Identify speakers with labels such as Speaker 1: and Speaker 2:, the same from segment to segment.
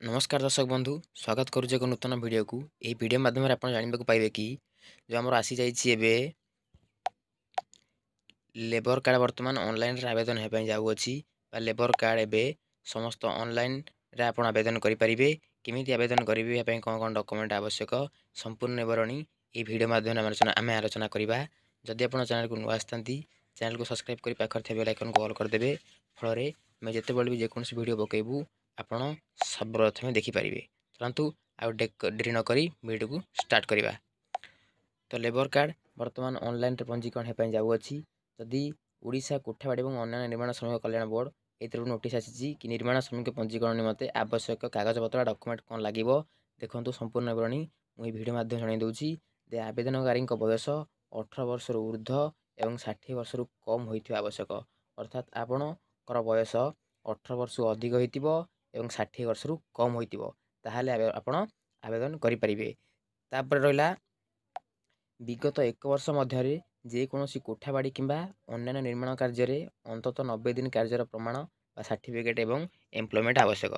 Speaker 1: नमस्कार दर्शक बंधु स्वागत करुचे एक नूतन वीडियो को यही वीडियो माध्यम आप जानवा पाइबे कि जो आम आसी जाइए लेबर कार्ड वर्तमान ऑनलाइन आवेदन होगा जाऊँगी लेबर कार्ड एवं समस्त ऑनलाइन रे आप आवेदन करेंगे केमी आवेदन करेंगे कौन कौन डॉक्यूमेंट आवश्यक संपूर्ण विवरणी ये वीडियो माध्यम आम आलोचना करवा जदि आप चैनल को नुआ आसती चैनल को सब्सक्राइब कर पाखे बेल आइकन को ऑल करदे फल मैं जिते बड़े भी जेकोसी वीडियो पकेबू आपण सर्वप्रथमे देखिपारे। चलतु आउ डेरी नक वीडियो को स्टार्ट करवा। तो लेबर कार्ड वर्तमान ऑनलाइन पंजीकरण होगा जाऊँगी जदि ओडिशा कोठाबाड़ी और अन्य निर्माण श्रमिक कल्याण बोर्ड ए तरफ नोटिस आसी कि निर्माण श्रमिक पंजीकरण निमंते आवश्यक कागजपत्र डॉक्यूमेंट कौन लगे देखो संपूर्ण विवरणी मुझे वीडियो माध्यम जन दूसरी जे आवेदनकारी बयस 18 वर्ष ऊर्ध्व और 60 वर्ष कम होता आवश्यक अर्थात आपणकर बयस 18 वर्ष अधिक हो 60 वर्ष कम होता आप आवेदन करेंगे। तापर रहा विगत एक वर्ष मध्य जेकोसी कोठाबाड़ी किंबा अन्य निर्माण कार्य अंतत 90 दिन कार्यर प्रमाण सर्टिफिकेट एवं एम्प्लॉयमेंट आवश्यक।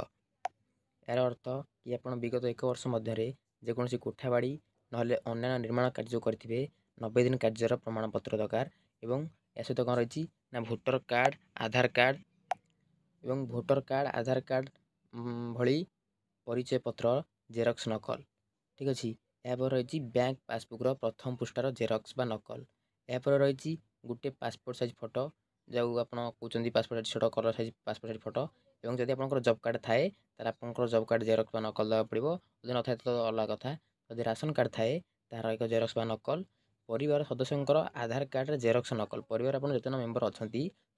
Speaker 1: यार अर्थ कि आप विगत एक वर्ष मध्य जेकोसी कोठाबाड़ी ना अन्य निर्माण कार्य करेंगे 90 दिन कार्यर प्रमाणपत्र दरकार एवं या सहित कौन रही ना भोटर कार्ड आधार कार्ड एवं भोटर कार्ड आधार कार्ड भली परिचय पत्र जेरक्स नकल ठीक अच्छे। यापर रही बैंक पासबुक्र प्रथम पृष्ठार जेरक्स बा नकल। यापर रही गोटे पासपोर्ट साइज फोटो जो आप कहते पासपोर्ट छोट colour size passport size photo और जब आप जब कार्ड थाए आप जब कार्ड जेरक्स बा नकल देवा पड़ो जो न तो अलग कथा। जब राशन कार्ड थाए तार एक जेरक्स बा नकल परिवार सदस्यंकर आधार कार्ड जेरक्स नकल परिवार आप जितने मेम्बर अच्छा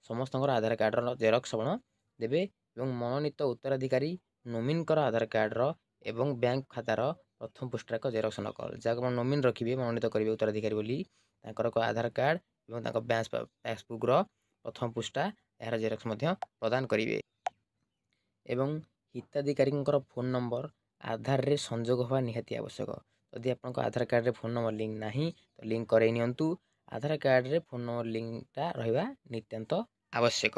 Speaker 1: समस्त आधार कार्ड जेरक्स आप देवे और मनोनीत उत्तराधिकारी नोमिनकर आधार कार्डर एवं बैंक खातार प्रथम पृष्ठा एक जेरक्स नकल जहाँ नोमिन रखिए मनोनीत करेंगे उत्तराधिकारी बोली आधार कार्ड और बैंक पासबुक्र प्रथम पृष्ठा यार जेरक्स प्रदान करेंगे। एवं हिताधिकारी फोन नंबर आधार रे संजोग होगा निहाती आवश्यक। यदि आप आधार कार्ड रे फोन नंबर लिंक नहीं तो लिंक कराई नियंतु आधार कार्ड रे फोन नंबर लिंकटा रहा नितांत आवश्यक।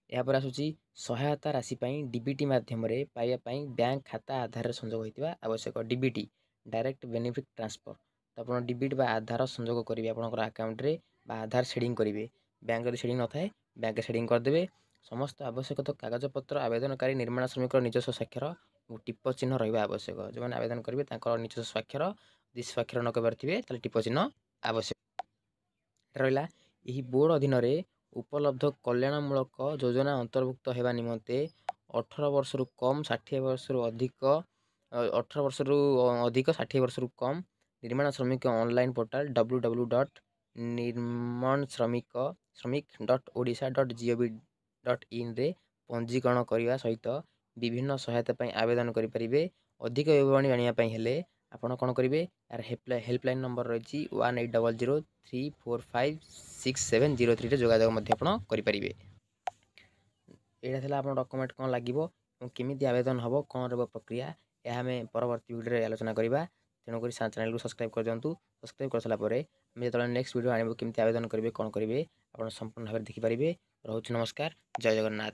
Speaker 1: यापर आसूची सहायता राशि डीबीटी माध्यम पाइबापी बैंक खाता आधार संजोग होता आवश्यक। डीबीटी डायरेक्ट बेनिफिट ट्रांसफर तो आप डीबीटी आधार संजोग करेंगे आपंकर आकाउंट रे आधार सेडिंग करेंगे बैंक जब सेडिंग न थाए बैंक सेडिंग करदे समस्त आवश्यक तो कागजपत्र आवेदनकारी निर्माण श्रमिक निजस्व स्वाक्षर टिप चिन्ह रहा आवश्यक। जो मैंने आवेदन करेंगे निजस्व स्वाक्षर यदि स्वाक्षर न कर टिप चिन्ह आवश्यक रहा। यही बोर्ड अधीन उपलब्ध कल्याणमूलक योजना अंतर्भुक्त होगा निमंते 18 वर्ष कम 60 वर्ष अधिक 18 वर्ष अधिक 60 वर्ष कम निर्माण श्रमिक ऑनलाइन पोर्टाल www.nirman-shramik.odisha.gov.in रे पंजीकरण करने सहित विभिन्न सहायता आवेदन करेंगे। अधिक विवरणी आने हेले आपड़ कौन करेंगे यार हेल्पलाइन नंबर रही 1800345670 जोगाजोग करेंगे। यहाँ था आप डॉक्यूमेंट कौन लगे केमी आवेदन हम कौन रहा प्रक्रिया यह आम परवर्ती वीडियो आलोचना करवा। तेणुक चैनल को सब्सक्राइब कर दिंतु। सब्सक्राइब कर सारापर जो नेक्स्ट वीडियो आने केमी आवेदन करेंगे कौन करेंगे आप संपूर्ण भाव देखिपारे। रोच नमस्कार जय जगन्नाथ।